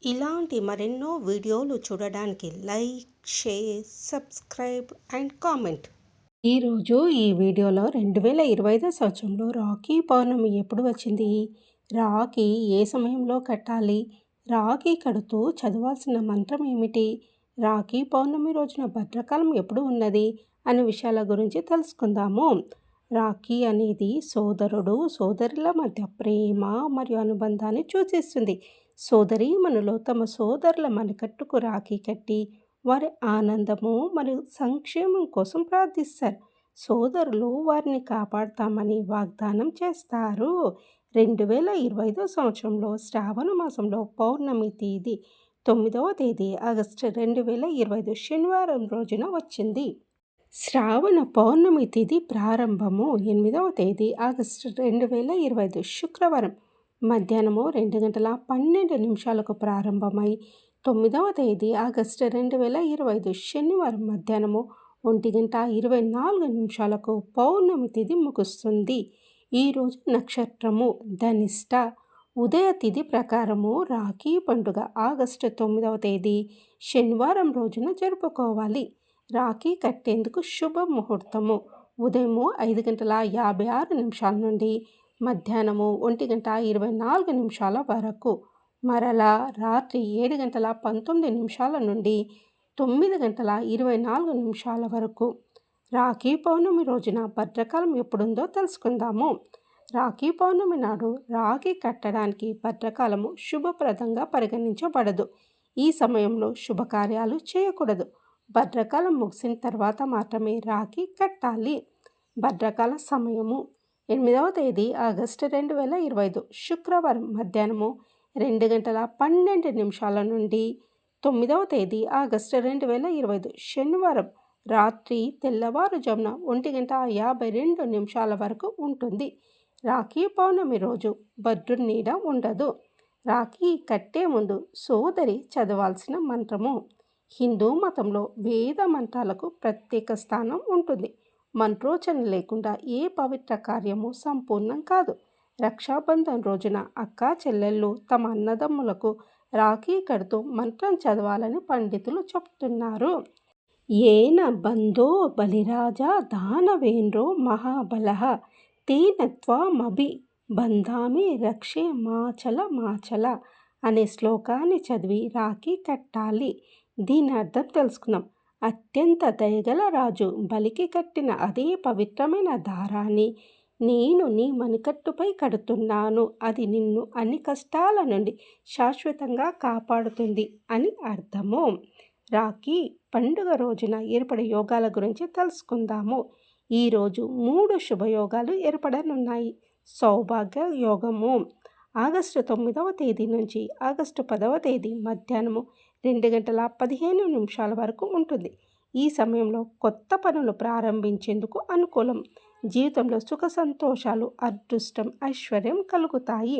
ఇలాంటి మరెన్నో వీడియోలు చూడడానికి like, share, subscribe and comment. ఈరోజు ఈ వీడియోలో 2025 సంవత్సరంలో రాఖీ పౌర్ణమి ఎప్పుడు వచ్చింది, రాఖీ ఏ సమయంలో కట్టాలి, రాఖీ కడుతూ చదవాల్సిన మంత్రం ఏమిటి, రాఖీ పౌర్ణమి రోజున భద్రకాలం ఎప్పుడు ఉన్నది అనే విషయాల గురించి తెలుసుకుందాము. రాఖీ అనేది సోదరుడు సోదరుల మధ్య ప్రేమ మరియు అనుబంధాన్ని సూచిస్తుంది. సోదరీమణులు తమ సోదరుల మణికట్టుకు రాఖీ కట్టి వారి ఆనందము మరియు సంక్షేమం కోసం ప్రార్థిస్తారు. సోదరులు వారిని కాపాడుతామని వాగ్దానం చేస్తారు. 2025 సంవత్సరంలో శ్రావణ మాసంలో పౌర్ణమి తేదీ 9వ తేదీ ఆగస్టు 2025 శనివారం రోజున వచ్చింది. శ్రావణ పౌర్ణమి తిథి ప్రారంభము 8వ తేదీ ఆగస్టు 2025 శుక్రవారం మధ్యాహ్నము 2:12 ప్రారంభమై 9వ తేదీ ఆగస్టు 2025 శనివారం మధ్యాహ్నము 1:24 పౌర్ణమి తిథి ముగుస్తుంది. ఈరోజు నక్షత్రము ధనిష్ట. ఉదయ తిథి ప్రకారము రాఖీ పండుగ ఆగస్టు 9వ తేదీ శనివారం రోజున జరుపుకోవాలి. రాఖీ కట్టేందుకు శుభ ముహూర్తము ఉదయము 5:56 నుండి మధ్యాహ్నము 1:24 వరకు, మరలా రాత్రి 7:19 నుండి 9:24 వరకు. రాఖీ పౌర్ణమి రోజున భద్రకాలం ఎప్పుడుందో తెలుసుకుందాము. రాఖీ పౌర్ణమి నాడు రాఖీ కట్టడానికి భద్రకాలము శుభప్రదంగా పరిగణించబడదు. ఈ సమయంలో శుభకార్యాలు చేయకూడదు. భద్రకాలం ముగిసిన తర్వాత మాత్రమే రాఖీ కట్టాలి. భద్రకాల సమయము 8వ తేదీ ఆగస్టు 2025 శుక్రవారం మధ్యాహ్నము 2:12 నుండి 9వ తేదీ ఆగస్టు 2025 శనివారం రాత్రి తెల్లవారుజామున 1:52 వరకు ఉంటుంది. రాఖీ పౌర్ణమి రోజు భద్రుడి నీడ ఉండదు. రాఖీ కట్టే ముందు సోదరి చదవాల్సిన మంత్రము. హిందూ మతంలో వేద మంత్రాలకు ప్రత్యేక స్థానం ఉంటుంది. మంత్రోచ్చరణ లేకుండా ఏ పవిత్ర కార్యము సంపూర్ణం కాదు. రక్షాబంధన్ రోజున అక్కా చెల్లెళ్ళు తమ అన్నదమ్ములకు రాఖీ కడుతూ మంత్రం చదవాలని పండితులు చెప్తున్నారు. ఏన బంధో బలిరాజా దానవేంద్రో మహాబలః తేన త్వామభి బంధామి రక్షే మాచల మాచల అనే శ్లోకాన్ని చదివి రాఖీ కట్టాలి. దీని అర్థం తెలుసుకుందాం. అత్యంత దయగల రాజు బలికి కట్టిన అదే పవిత్రమైన దారాన్ని నేను నీ మణికట్టుపై కడుతున్నాను. అది నిన్ను అన్ని కష్టాల నుండి శాశ్వతంగా కాపాడుతుంది అని అర్థము. రాఖీ పండుగ రోజున ఏర్పడే యోగాల గురించి తెలుసుకుందాము. ఈరోజు 3 శుభయోగాలు ఏర్పడనున్నాయి. సౌభాగ్య యోగము ఆగస్టు 9వ తేదీ నుంచి ఆగస్టు 10వ తేదీ మధ్యాహ్నము 2:15 వరకు ఉంటుంది. ఈ సమయంలో కొత్త పనులు ప్రారంభించేందుకు అనుకూలం. జీవితంలో సుఖ సంతోషాలు, అదృష్టం, ఐశ్వర్యం కలుగుతాయి.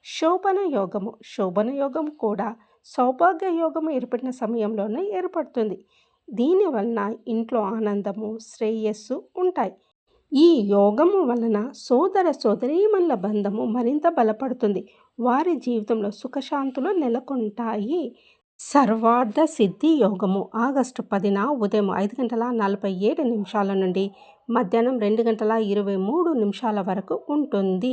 శోభన యోగము శోభన యోగం కూడా సౌభాగ్య యోగం ఏర్పడిన సమయంలోనే ఏర్పడుతుంది. దీనివలన ఇంట్లో ఆనందము, శ్రేయస్సు ఉంటాయి. ఈ యోగము వలన సోదర సోదరీమణుల బంధము మరింత బలపడుతుంది. వారి జీవితంలో సుఖశాంతులు నెలకొంటాయి. సర్వార్థ సిద్ధి యోగము ఆగస్టు 10న ఉదయం 5:47 నుండి మధ్యాహ్నం 2:23 వరకు ఉంటుంది.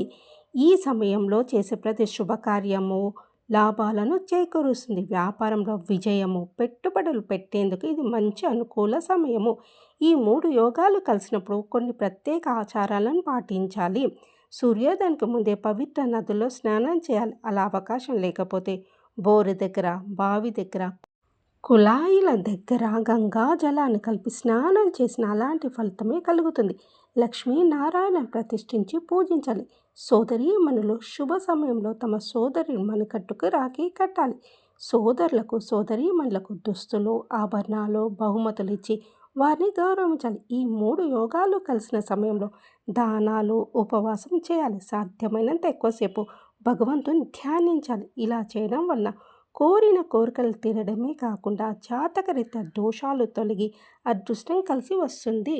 ఈ సమయంలో చేసే ప్రతి శుభకార్యము లాభాలను చేకూరుస్తుంది. వ్యాపారంలో విజయము, పెట్టుబడులు పెట్టేందుకు ఇది మంచి అనుకూల సమయము. ఈ 3 యోగాలు కలిసినప్పుడు కొన్ని ప్రత్యేక ఆచారాలను పాటించాలి. సూర్యోదయానికి ముందే పవిత్ర నదుల్లో స్నానం చేయాలి. అలా అవకాశం లేకపోతే బోరు దగ్గర, బావి దగ్గర, కుళాయిల దగ్గర గంగా జలాన్ని కలిపి స్నానం చేసిన అలాంటి ఫలితమే కలుగుతుంది. లక్ష్మీనారాయణ ప్రతిష్ఠించి పూజించాలి. సోదరీమణులు శుభ సమయంలో తమ సోదరి మణికట్టుకు రాఖీ కట్టాలి. సోదరులకు సోదరీమణులకు దుస్తులు, ఆభరణాలు, బహుమతులు ఇచ్చి వారిని గౌరవించాలి. ఈ 3 యోగాలు కలిసిన సమయంలో దానాలు, ఉపవాసం చేయాలి. సాధ్యమైనంత ఎక్కువసేపు భగవంతుని ధ్యానించాలి. ఇలా చేయడం వలన కోరిన కోరికలు తీరడమే కాకుండా జాతకరీత్యా దోషాలు తొలగి అదృష్టం కలిసి వస్తుంది.